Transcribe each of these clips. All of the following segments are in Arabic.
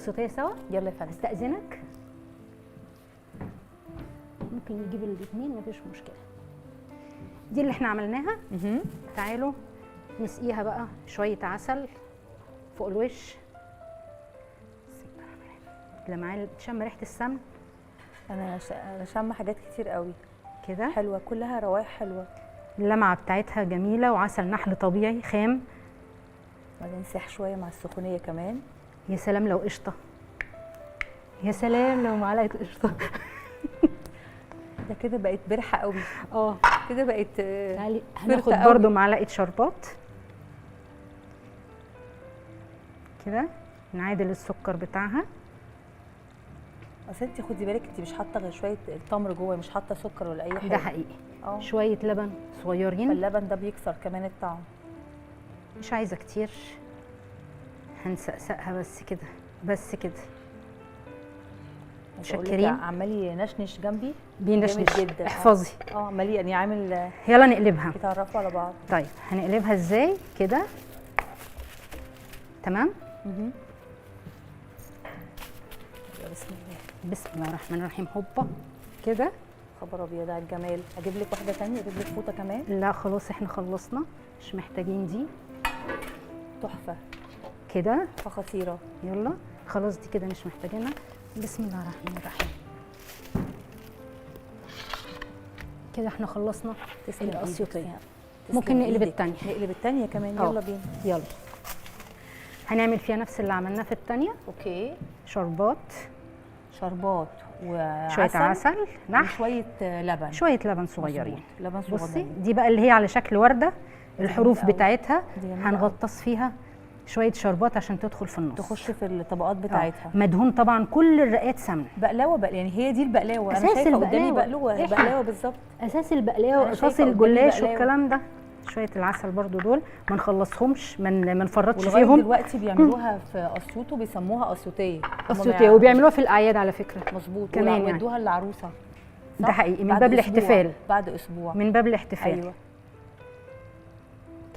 القسطيه سوا؟ يلا يا فندم. استاذنك، ممكن نجيب الاثنين مفيش مشكله. دي اللي احنا عملناها. تعالوا نسقيها بقى شويه عسل فوق الوش. لا معايا تشم ريحه السمن. انا شامه حاجات كتير قوي كده حلوه، كلها روايح حلوه. اللمعه بتاعتها جميله، وعسل نحل طبيعي خام. وبعدين نسيح شويه مع السخونيه كمان. يا سلام لو قشطه، يا سلام لو معلقه قشطه. ده كده بقت برحه قوي. كده بقت. تعالي هناخد برضو معلقه شربات كده، نعادل السكر بتاعها. اصل انت خدي بالك، انت مش حاطه غير شويه التمر جوه، مش حاطه سكر ولا اي حاجه. ده حقيقي. شويه لبن صغيرين، فاللبن ده بيكسر كمان الطعم. مش عايزه كتير، هنسقسقها بس كده بس كده. متشكرين. عمال ينشنش جنبي، بينشنش جدا. احفظي. عمال يعني عامل. يلا نقلبها. يتعرفوا على بعض. طيب هنقلبها ازاي كده؟ تمام. بسم الله. بسم الله الرحمن الرحيم. هوبا كده. خبر ابيض على الجمال. اجيب لك واحده ثانيه، اجيب لك فوطه كمان؟ لا خلاص احنا خلصنا، مش محتاجين دي. تحفه كده خطيره. يلا خلاص دي كده مش محتاجينها. بسم الله الرحمن الرحيم. كده احنا خلصنا القسيطيه. ممكن نقلب الثانيه. نقلب الثانيه كمان. يلا بينا. يلا هنعمل فيها نفس اللي عملناه في الثانيه. اوكي. شربات وعسل، شويه عسل نحل، وشويه لبن، شويه لبن صغيرين. لبن صغيرين. بصي دي بقى اللي هي على شكل ورده، الحروف بتاعتها هنغطس فيها شويه شربات عشان تدخل في النص، تخش في الطبقات بتاعتها. مدهون طبعا كل الرقات سمنه. بقلاوه يعني هي دي البقلاوه. أساس انا شايفه البقلاوة. قدامي بقلاوه بالظبط. اساس البقلاوه واساس الجلاش والكلام ده. شويه العسل برضو دول ما نخلصهمش، ما نفرطش فيهم. ولغايه دلوقتي بيعملوها في اسيوط وبيسموها قسطيه. قسطيه، وبيعملوها في الاعياد على فكره. مظبوط. كمان يعني ويدوها للعروسه. ده حقيقي، من باب الاحتفال. بعد اسبوع من باب الاحتفال. ايوه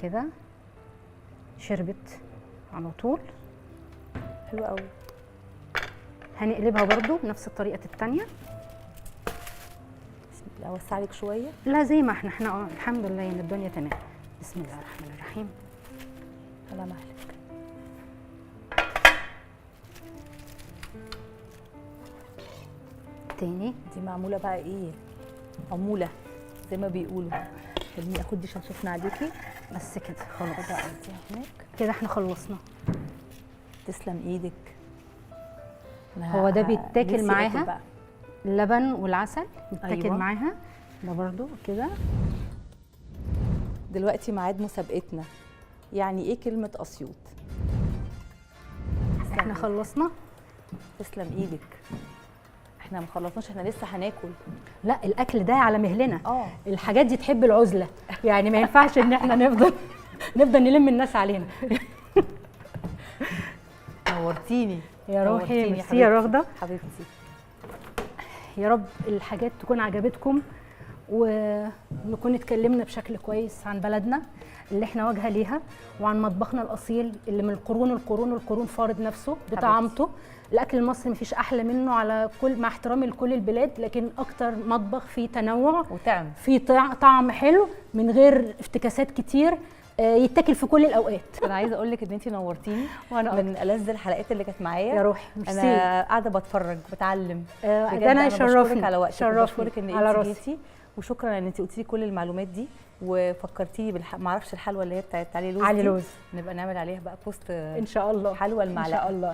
كده شربت على طول. حلوه قوي. هنقلبها برضو بنفس الطريقه الثانيه. بسم الله. اوسع لك شويه. لا زي ما احنا الحمد لله ان الدنيا تمام. بسم الله الرحمن الرحيم. على مهلك. تاني. دي معموله بقى ايه؟ عموله زي ما بيقولوا. خليني اخد دي عشان سخنه عليكي. بس كده خلاص. ده هناك كده احنا خلصنا. تسلم ايدك. هو ده بيتاكل معاها اللبن والعسل، بيتاكل معاها ده برضو كده. دلوقتي ميعاد مسابقتنا. يعني ايه كلمه اسيوط؟ احنا خلصنا. تسلم ايدك. احنا ما خلصناش، احنا لسه هناكل. لا الاكل ده على مهلنا. الحاجات دي تحب العزله، يعني ما ينفعش ان احنا نفضل نلم الناس علينا. نورتيني يا روحي. ميرسي يا رغده حبيبتي. يا رب الحاجات تكون عجبتكم، ونكون اتكلمنا بشكل كويس عن بلدنا اللي احنا واجهه ليها، وعن مطبخنا الاصيل اللي من القرون فارض نفسه بطعامته. الاكل المصري مفيش احلى منه، على كل مع احترامي لكل البلاد، لكن اكتر مطبخ فيه تنوع وطعم، فيه طعم حلو من غير افتكاسات كتير، يتاكل في كل الاوقات. انا عايزه اقول لك ان انت نورتيني، وانا من ألذ الحلقات اللي كانت معايا يا روحي. انا قاعده بتفرج بتعلم. ده انا يشرفني على وقتك، بشكرك ان انت جيتي، وشكرا ان انت قلتي لي كل المعلومات دي، وفكرتيني ما اعرفش الحلوه اللي هي بتاعت علي لوز. علي لوز نبقى نعمل عليها بقى بوست ان شاء الله. حلوه المعلقه ان شاء الله.